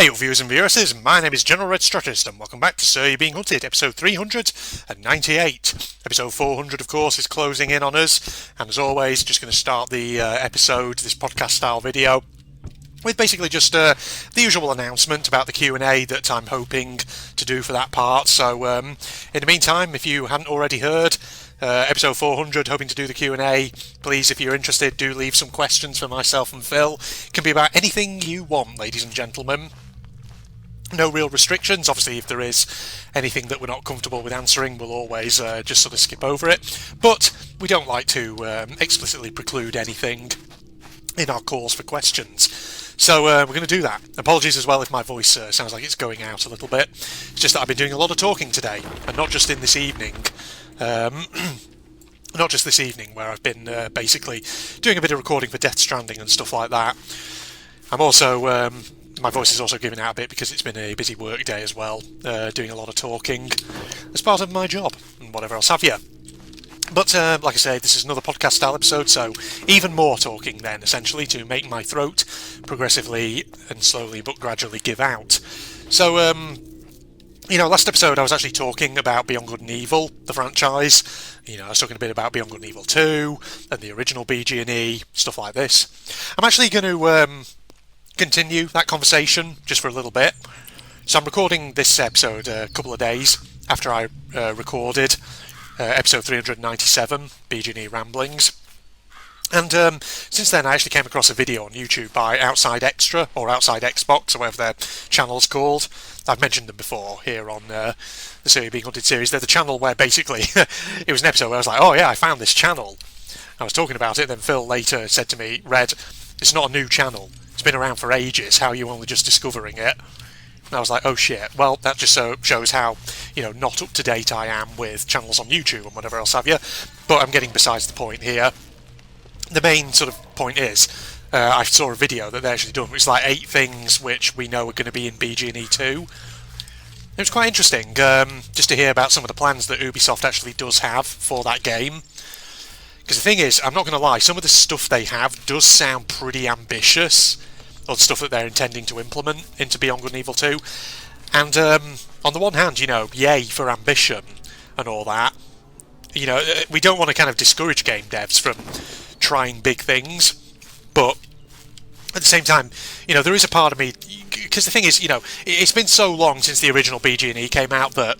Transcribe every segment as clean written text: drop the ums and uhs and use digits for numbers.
Hey viewers and viewresses, my name is General Red Strategist and welcome back to Sir You're Being Hunted, episode 398. Episode 400 of course is closing in on us, and as always just going to start the episode, this podcast style video, with basically just the usual announcement about the Q&A that I'm hoping to do for that part. So in the meantime, if you hadn't already heard, episode 400, hoping to do the Q&A. Please, if you're interested, do leave some questions for myself and Phil. It can be about anything you want, ladies and gentlemen. No real restrictions. Obviously, if there is anything that we're not comfortable with answering, we'll always just sort of skip over it. But we don't like to explicitly preclude anything in our calls for questions. So we're going to do that. Apologies as well if my voice sounds like it's going out a little bit. It's just that I've been doing a lot of talking today, and not just in this evening. Not just this evening, where I've been basically doing a bit of recording for Death Stranding and stuff like that. I'm also, my voice is also giving out a bit because it's been a busy work day as well, doing a lot of talking as part of my job and whatever else have you. But like I say, this is another podcast style episode, so even more talking then, essentially, to make my throat progressively and slowly but gradually give out. So, last episode I was actually talking about Beyond Good and Evil, the franchise. I was talking a bit about Beyond Good and Evil 2 and the original BG&E, stuff like this. I'm actually going to continue that conversation just for a little bit. So I'm recording this episode a couple of days after I recorded episode 397, BG&E Ramblings. And since then I actually came across a video on YouTube by Outside Extra, or Outside Xbox, or whatever their channel's called. I've mentioned them before here on the Sir You're Being Hunted series. They're the channel where basically it was an episode where I was like, oh yeah, I found this channel. I was talking about it, then Phil later said to me, Red, it's not a new channel. It's been around for ages. How are you only just discovering it? And I was like, oh shit. Well, that just shows how, not up to date I am with channels on YouTube and whatever else have you. But I'm getting besides the point here. The main sort of point is, I saw a video that they actually done, which is like 8 things which we know are going to be in BG&E 2. It was quite interesting, just to hear about some of the plans that Ubisoft actually does have for that game. Because the thing is, I'm not going to lie, some of the stuff they have does sound pretty ambitious, or the stuff that they're intending to implement into Beyond Good and Evil 2. And on the one hand, yay for ambition and all that. We don't want to kind of discourage game devs from trying big things, but at the same time, there is a part of me, because the thing is, it's been so long since the original BG&E came out that,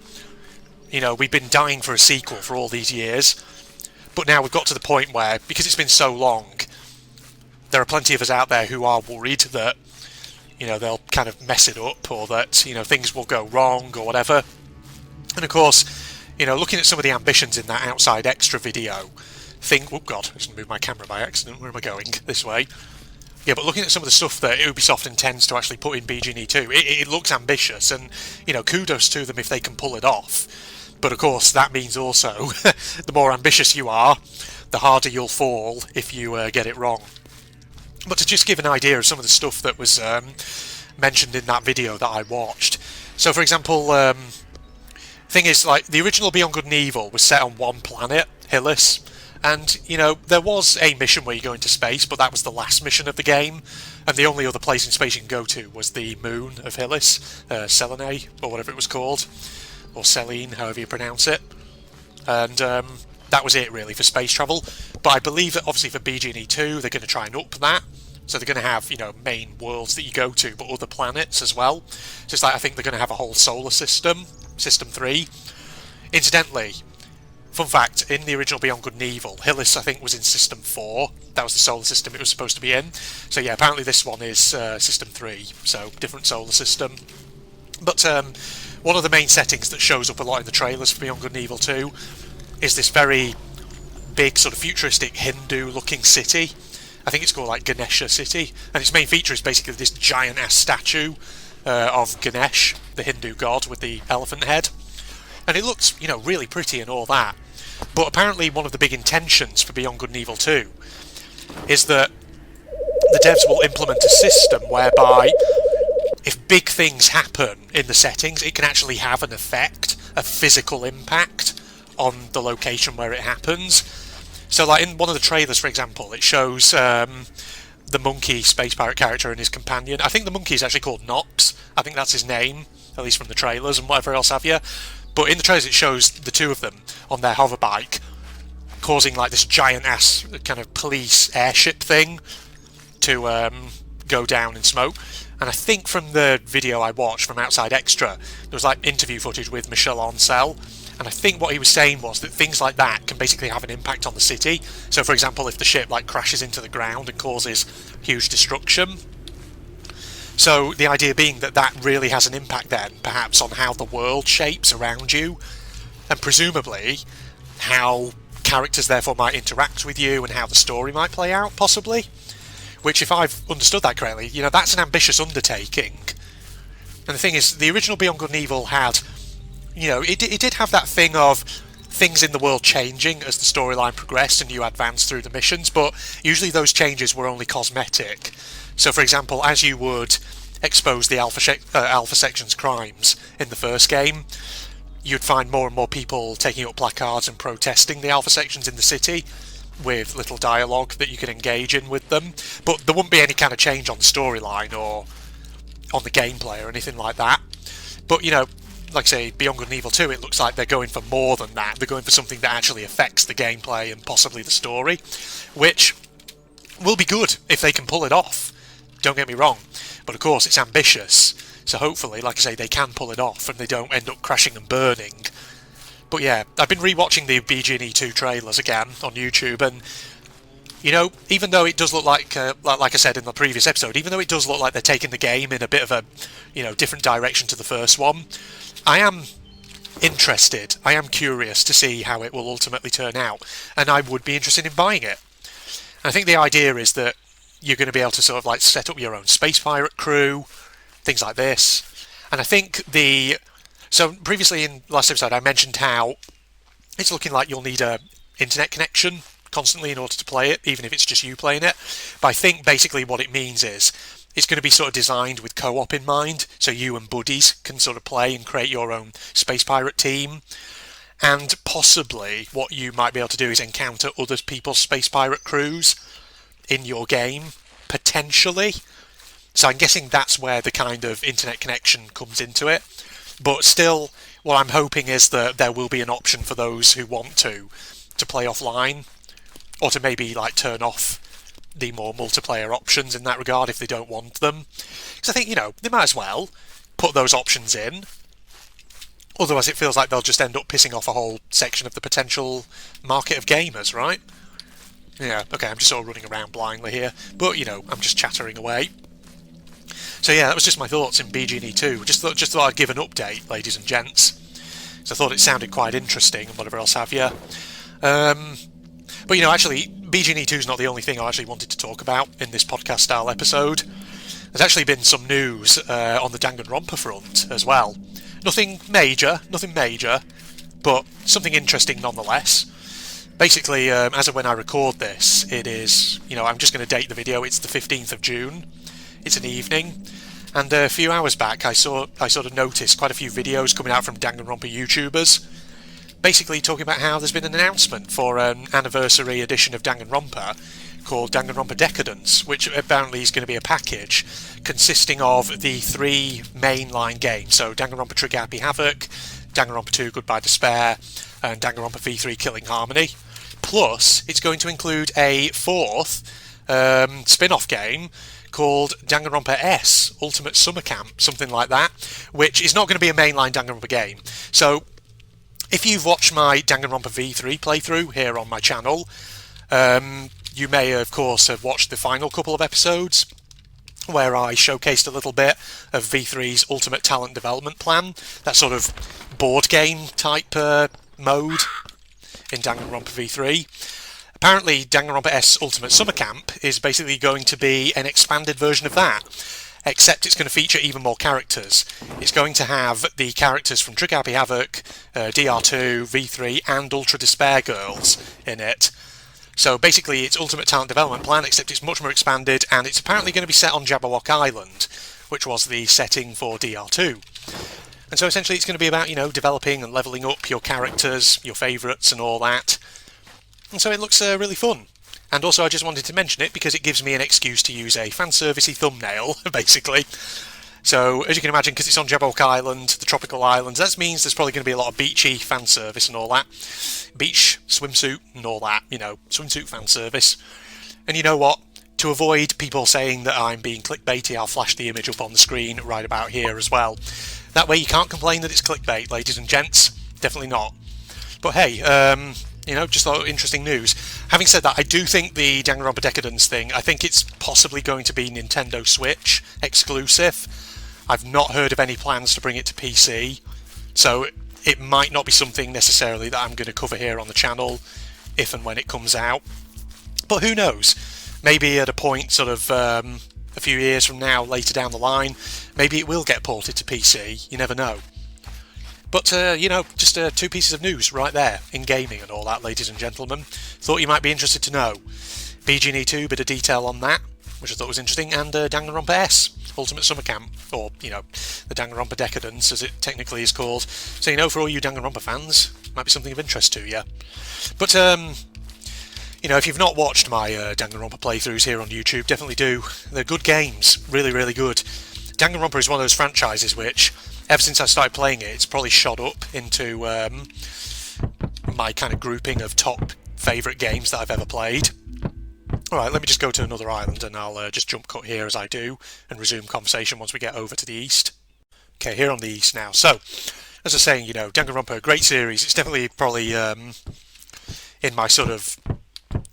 we've been dying for a sequel for all these years, but now we've got to the point where, because it's been so long, there are plenty of us out there who are worried that, they'll kind of mess it up, or that, things will go wrong, or whatever. And of course, looking at some of the ambitions in that Outside Extra video, oh god, I just moved my camera by accident, where am I going? This way. Yeah, but looking at some of the stuff that Ubisoft intends to actually put in BG&E 2, it looks ambitious, and, kudos to them if they can pull it off. But of course, that means also, the more ambitious you are, the harder you'll fall if you get it wrong. But to just give an idea of some of the stuff that was mentioned in that video that I watched. So, for example, thing is, like, the original Beyond Good and Evil was set on one planet, Hillis, and, there was a mission where you go into space, but that was the last mission of the game, and the only other place in space you can go to was the moon of Hillis, Selene, or whatever it was called, or Selene, however you pronounce it, and that was it, really, for space travel. But I believe that, obviously, for BG&E 2, they're going to try and up that. So they're going to have, main worlds that you go to, but other planets as well. Just like I think they're going to have a whole solar system, System 3. Incidentally, fun fact, in the original Beyond Good and Evil, Hillis, I think, was in System 4. That was the solar system it was supposed to be in. So yeah, apparently this one is System 3, so different solar system. But one of the main settings that shows up a lot in the trailers for Beyond Good and Evil 2 is this very big sort of futuristic Hindu-looking city. I think it's called like Ganesha City, and its main feature is basically this giant-ass statue of Ganesh, the Hindu god with the elephant head. And it looks, really pretty and all that. But apparently one of the big intentions for Beyond Good and Evil 2 is that the devs will implement a system whereby if big things happen in the settings, it can actually have an effect, a physical impact on the location where it happens. So, like in one of the trailers, for example, it shows the monkey space pirate character and his companion. I think the monkey is actually called Nox. I think that's his name, at least from the trailers and whatever else have you. But in the trailers it shows the two of them on their hoverbike causing like this giant ass kind of police airship thing to go down in smoke. And I think from the video I watched from Outside Extra, there was like interview footage with Michel Ancel, and I think what he was saying was that things like that can basically have an impact on the city. So for example, if the ship like crashes into the ground and causes huge destruction. So the idea being that that really has an impact then, perhaps on how the world shapes around you, and presumably how characters therefore might interact with you and how the story might play out, possibly. Which, if I've understood that correctly, you know, that's an ambitious undertaking. And the thing is, the original Beyond Good and Evil had, you know, it did have that thing of things in the world changing as the storyline progressed and you advanced through the missions, but usually those changes were only cosmetic. So, for example, as you would expose the Alpha Section's crimes in the first game, you'd find more and more people taking up placards and protesting the Alpha Sections in the city, with little dialogue that you can engage in with them, but there wouldn't be any kind of change on the storyline or on the gameplay or anything like that. But, you know, like I say, Beyond Good and Evil 2, it looks like they're going for more than that. They're going for something that actually affects the gameplay and possibly the story, which will be good if they can pull it off. Don't get me wrong. But of course, it's ambitious, so hopefully, like I say, they can pull it off and they don't end up crashing and burning. But yeah, I've been rewatching the BG&E 2 trailers again on YouTube, and you know, even though it does look like I said in the previous episode, even though it does look like they're taking the game in a bit of a, you know, different direction to the first one, I am interested. I am curious to see how it will ultimately turn out, and I would be interested in buying it. And I think the idea is that you're going to be able to sort of like set up your own space pirate crew, things like this, and I think So previously in last episode I mentioned how it's looking like you'll need a internet connection constantly in order to play it, even if it's just you playing it. But I think basically what it means is it's going to be sort of designed with co-op in mind, so you and buddies can sort of play and create your own space pirate team. And possibly what you might be able to do is encounter other people's space pirate crews in your game, potentially. So I'm guessing that's where the kind of internet connection comes into it. But still, what I'm hoping is that there will be an option for those who want to play offline, or to maybe like turn off the more multiplayer options in that regard if they don't want them. Because I think, you know, they might as well put those options in. Otherwise it feels like they'll just end up pissing off a whole section of the potential market of gamers, right? Yeah, okay, I'm just sort of running around blindly here. But, you know, I'm just chattering away. So yeah, that was just my thoughts in BG&E 2. Just thought I'd give an update, ladies and gents. So I thought it sounded quite interesting and whatever else have you. But you know, actually, BG&E 2 is not the only thing I actually wanted to talk about in this podcast-style episode. There's actually been some news on the Danganronpa front as well. Nothing major, but something interesting nonetheless. Basically, as of when I record this, it is, you know, I'm just going to date the video, it's the 15th of June. It's an evening, and a few hours back I sort of noticed quite a few videos coming out from Danganronpa YouTubers, basically talking about how there's been an announcement for an anniversary edition of Danganronpa called Danganronpa Decadence, which apparently is going to be a package consisting of the 3 mainline games, so Danganronpa Trigger Happy Havoc, Danganronpa 2 Goodbye Despair, and Danganronpa V3 Killing Harmony. Plus, it's going to include a 4th spin-off game called Danganronpa S, Ultimate Summer Camp, something like that, which is not going to be a mainline Danganronpa game. So, if you've watched my Danganronpa V3 playthrough here on my channel, you may, of course, have watched the final couple of episodes, where I showcased a little bit of V3's Ultimate Talent Development Plan, that sort of board game type mode in Danganronpa V3. Apparently, Danganronpa S Ultimate Summer Camp is basically going to be an expanded version of that, except it's going to feature even more characters. It's going to have the characters from Trigger Happy Havoc, DR2, V3, and Ultra Despair Girls in it. So basically, it's Ultimate Talent Development Plan, except it's much more expanded, and it's apparently going to be set on Jabberwock Island, which was the setting for DR2. And so essentially, it's going to be about, you know, developing and levelling up your characters, your favourites, and all that. And so it looks really fun. And also I just wanted to mention it because it gives me an excuse to use a fan servicey thumbnail, basically. So, as you can imagine, because it's on Jabok Island, the tropical islands, that means there's probably going to be a lot of beachy fan service and all that. Beach, swimsuit and all that, you know, swimsuit fan service. And you know what? To avoid people saying that I'm being clickbaity, I'll flash the image up on the screen right about here as well. That way you can't complain that it's clickbait, ladies and gents. Definitely not. But hey, you know, just a lot of interesting news. Having said that, I do think the Danganronpa Decadence thing, I think it's possibly going to be Nintendo Switch exclusive. I've not heard of any plans to bring it to PC, so it might not be something necessarily that I'm going to cover here on the channel if and when it comes out. But who knows? Maybe at a point sort of a few years from now, later down the line, maybe it will get ported to PC. You never know. But, you know, just two pieces of news right there in gaming and all that, ladies and gentlemen. Thought you might be interested to know. BG&E 2, bit of detail on that, which I thought was interesting, and Danganronpa S, Ultimate Summer Camp, or, you know, the Danganronpa Decadence, as it technically is called. So, you know, for all you Danganronpa fans, might be something of interest to you. But, you know, if you've not watched my Danganronpa playthroughs here on YouTube, definitely do. They're good games, really, really good. Danganronpa is one of those franchises which, ever since I started playing it, it's probably shot up into my kind of grouping of top favourite games that I've ever played. Alright, let me just go to another island and I'll just jump cut here as I do and resume conversation once we get over to the east. Okay, here on the east now. So, as I was saying, you know, Danganronpa, great series. It's definitely probably in my sort of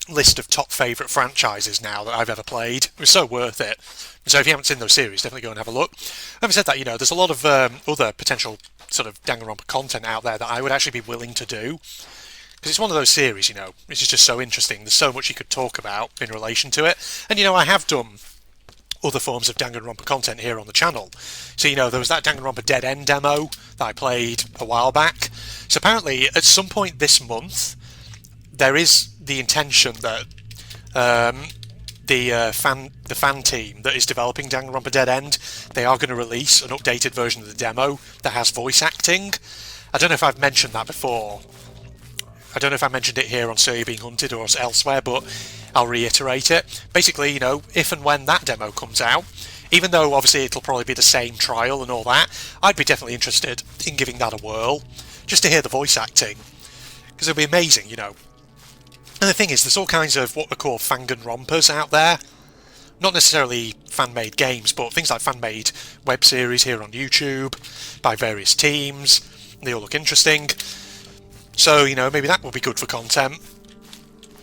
list of top favourite franchises now that I've ever played. It was so worth it. So if you haven't seen those series, definitely go and have a look. Having said that, you know, there's a lot of other potential sort of Danganronpa content out there that I would actually be willing to do. Because it's one of those series, you know, which is just so interesting. There's so much you could talk about in relation to it. And, you know, I have done other forms of Danganronpa content here on the channel. So, you know, there was that Danganronpa Dead End demo that I played a while back. So apparently, at some point this month, there is the intention that the fan team that is developing Danganronpa Dead End, they are going to release an updated version of the demo that has voice acting. I don't know if I've mentioned that before. I don't know if I mentioned it here on So You're Being Hunted or elsewhere, but I'll reiterate it. Basically, you know, if and when that demo comes out, even though obviously it'll probably be the same trial and all that, I'd be definitely interested in giving that a whirl, just to hear the voice acting, because it'll be amazing, you know. And the thing is, there's all kinds of what are called Danganronpas out there. Not necessarily fan-made games, but things like fan-made web series here on YouTube by various teams. They all look interesting. So, you know, maybe that will be good for content.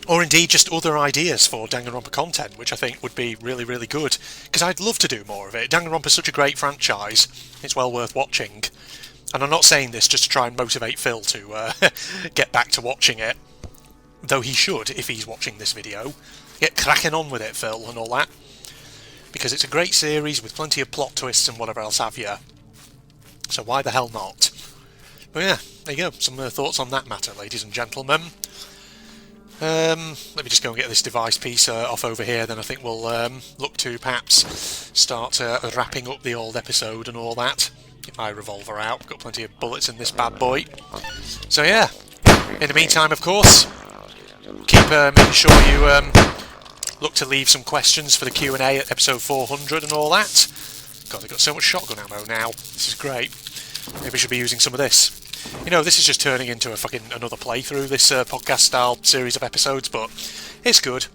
Or indeed just other ideas for Danganronpa content, which I think would be really, really good. Because I'd love to do more of it. Danganronpa is such a great franchise, it's well worth watching. And I'm not saying this just to try and motivate Phil to get back to watching it. Though he should, if he's watching this video. Get cracking on with it, Phil, and all that. Because it's a great series with plenty of plot twists and whatever else have you. So why the hell not? But yeah, there you go. Some thoughts on that matter, ladies and gentlemen. Let me just go and get this device piece off over here, then I think we'll look to perhaps start wrapping up the old episode and all that. Get my revolver out. Got plenty of bullets in this bad boy. So yeah, in the meantime, of course, keep making sure you look to leave some questions for the Q&A at episode 400 and all that. God, they've got so much shotgun ammo now. This is great. Maybe I should be using some of this. You know, this is just turning into another playthrough, this podcast-style series of episodes, but it's good.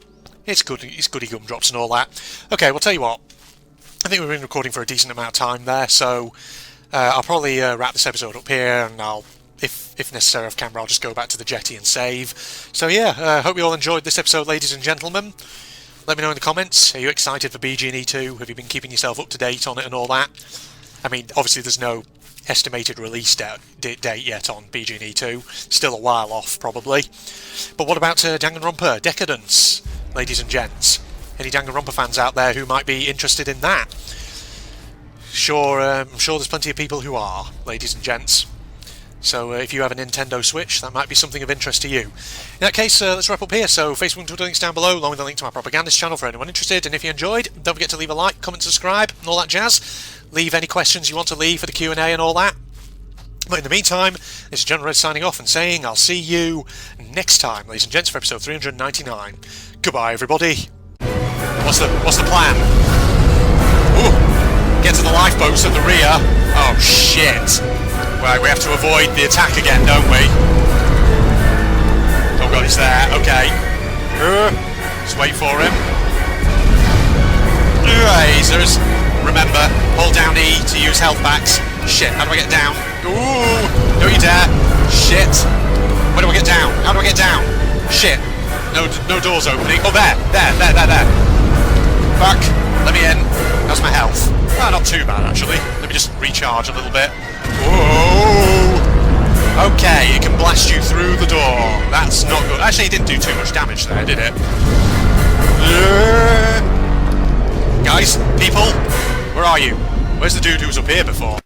It's good. It's goody gumdrops and all that. Okay, well, tell you what. I think we've been recording for a decent amount of time there, so I'll probably wrap this episode up here, and I'll, if necessary off camera, I'll just go back to the jetty and save. So yeah, hope you all enjoyed this episode, ladies and gentlemen. Let me know in the comments. Are you excited for BG&E 2? Have you been keeping yourself up to date on it and all that? I mean, obviously there's no estimated release date yet on BG&E 2. Still a while off, probably. But what about Danganronpa Decadence, ladies and gents? Any Danganronpa fans out there who might be interested in that? I'm sure there's plenty of people who are, ladies and gents. So if you have a Nintendo Switch, that might be something of interest to you. In that case, let's wrap up here. So Facebook and Twitter links down below, along with the link to my propagandist channel for anyone interested. And if you enjoyed, don't forget to leave a like, comment, subscribe, and all that jazz. Leave any questions you want to leave for the Q&A and all that. But in the meantime, this is John Red signing off and saying I'll see you next time, ladies and gents, for episode 399. Goodbye, everybody. What's the plan? Ooh, get to the lifeboats at the rear. Oh shit! Right, we have to avoid the attack again, don't we? Oh god, he's there. Okay. Just wait for him. Razors. Remember, hold down E to use health packs. Shit, how do I get down? Ooh, don't you dare. Shit. Where do I get down? How do I get down? Shit. No doors opening. Oh, there. Fuck. Let me in. How's my health? Oh, not too bad, actually. Let me just recharge a little bit. Whoa. Okay, it can blast you through the door. That's not good. Actually, it didn't do too much damage there, did it? Guys, people, where are you? Where's the dude who was up here before?